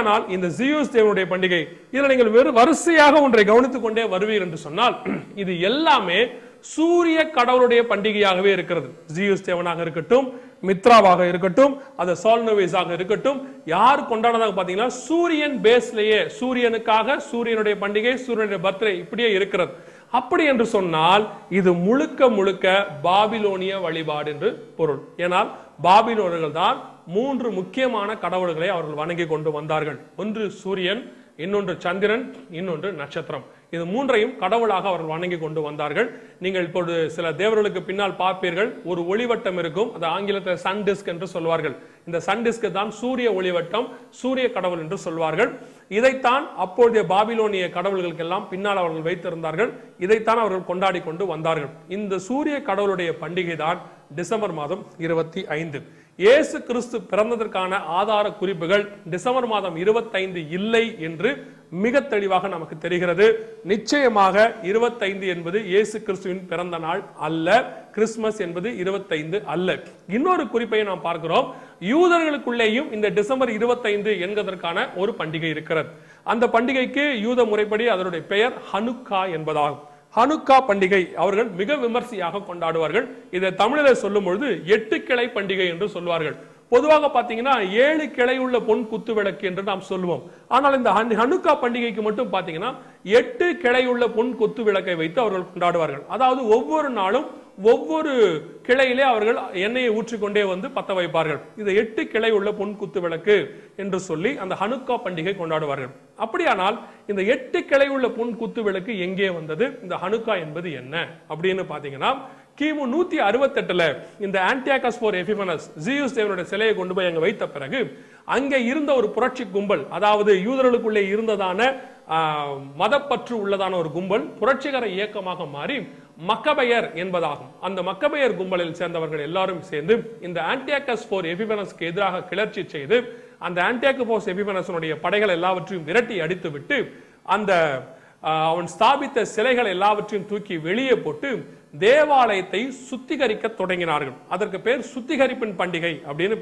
அப்படியானால் இந்த ஜியூஸ் தேவனுடைய பண்டிகை, இதுல நீங்கள் வெறும் வரிசையாக ஒன்றை கவனித்துக் கொண்டே வருவீர் என்று சொன்னால், இது எல்லாமே சூரிய கடவுளுடைய பண்டிகையாகவே இருக்கிறது. ஜியூஸ் தேவனாக இருக்கட்டும், மித்ராவாக இருக்கட்டும், அது சால்னோவேஸாக இருக்கட்டும், யார் கொண்டாடுறதாக பாத்தீங்கன்னா சூரியன் பேஸ்லயே, சூரியனுக்காக சூரியனுடைய பண்டிகை, சூரியனுடைய பர்த்டே இப்படியே இருக்கிறது. அப்படி என்று சொன்னால் இது முழுக்க முழுக்க பாபிலோனிய வழிபாடு என்று பொருள். ஏனால் பாபிலோனியர்கள் தான் 3 முக்கியமான கடவுள்களை அவர்கள் வணங்கி கொண்டு வந்தார்கள். ஒன்று சூரியன், இன்னொன்று சந்திரன், இன்னொன்று நட்சத்திரம். இது 3ஐயும் கடவுளாக அவர்கள் வணங்கி கொண்டு வந்தார்கள். நீங்கள் இப்பொழுது சில தேவர்களுக்கு பின்னால் பார்ப்பீர்கள், ஒரு ஒளிவட்டம் இருக்கும். அது ஆங்கிலத்தில் சன் டிஸ்க் என்று சொல்வார்கள். இந்த சன் டிஸ்க் தான் சூரிய ஒளிவட்டம், சூரிய கடவுள் என்று சொல்வார்கள். இதைத்தான் அப்பொழுதைய பாபிலோனிய கடவுள்களுக்கு எல்லாம் பின்னால் அவர்கள் வைத்திருந்தார்கள். இதைத்தான் அவர்கள் கொண்டாடி கொண்டு வந்தார்கள். இந்த சூரிய கடவுளுடைய பண்டிகை தான் டிசம்பர் மாதம் 25. இயேசு கிறிஸ்து பிறந்ததற்கான ஆதார குறிப்புகள் டிசம்பர் மாதம் 25 இல்லை என்று மிக தெளிவாக நமக்கு தெரிகிறது. நிச்சயமாக 25 என்பது இயேசு கிறிஸ்துவின் பிறந்த நாள் அல்ல. கிறிஸ்துமஸ் என்பது 25 அல்ல. இன்னொரு குறிப்பை நாம் பார்க்கிறோம். யூதர்களுக்குள்ளேயும் இந்த டிசம்பர் 25 என்கிறதற்கான ஒரு பண்டிகை இருக்கிறது. அந்த பண்டிகைக்கு யூத முறைப்படி அதனுடைய பெயர் ஹனுக்கா என்பதாகும். ஹனுக்கா பண்டிகை அவர்கள் மிக விமர்சையாக கொண்டாடுவார்கள். இதை தமிழில் சொல்லும் பொழுது 8 கிளை பண்டிகை என்று சொல்வார்கள். பொதுவாக பாத்தீங்கன்னா 7 கிளை உள்ள பொன் குத்து விளக்கு என்று நாம் சொல்லுவோம். ஆனால் இந்த ஹனுக்கா பண்டிகைக்கு மட்டும் பாத்தீங்கன்னா 8 கிளை உள்ள பொன் குத்து விளக்கை வைத்து அவர்கள் கொண்டாடுவார்கள். அதாவது ஒவ்வொரு நாளும் ஒவ்வொரு கிளையிலே அவர்கள் எண்ணெயை ஊற்றிக்கொண்டே வந்து பத்த வைப்பார்கள். இது 8 கிளை உள்ள பொன் குத்து விளக்கு என்று சொல்லி அந்த ஹனுக்கா பண்டிகை கொண்டாடுவார்கள். அப்படியானால் இந்த 8 கிளை உள்ள பொன் குத்து விளக்கு எங்கே வந்தது? இந்த ஹனுக்கா என்பது என்ன அப்படின்னு பாத்தீங்கன்னா, கிமு 168ல இந்த ஆன்டியாகஸ் போர் எபிபனஸ் ஜியூஸ் தேவனுடைய சிலையை கொண்டு போய் அங்க வைத்த பிறகு அங்கே இருந்த ஒரு புரட்சி கும்பல், அதாவது யூதர்களுக்குள்ளே இருந்ததான மதப்பற்று உள்ளதான ஒரு கும்பல் புரட்சிகர இயக்கமாக மாறி மக்கபெயர் என்பதாகும். அந்த மக்கபெயர் கும்பலில் சேர்ந்தவர்கள் எல்லாரும் சேர்ந்து இந்த ஆன்டியாகஸ் போர் எபிபனஸ்க்கு எதிராக கிளர்ச்சி செய்து அந்த ஆன்டியாகஸ் எபிபனஸனுடைய படைகள் எல்லாவற்றையும் விரட்டி அடித்து விட்டு அந்த அவன் ஸ்தாபித்த சிலைகள் எல்லாவற்றையும் தூக்கி வெளியே போட்டு தேவாலயத்தை சுத்திகரிக்க தொடங்கினார்கள். அதற்கு பேர் சுத்திகரிப்பின் பண்டிகை அப்படின்னு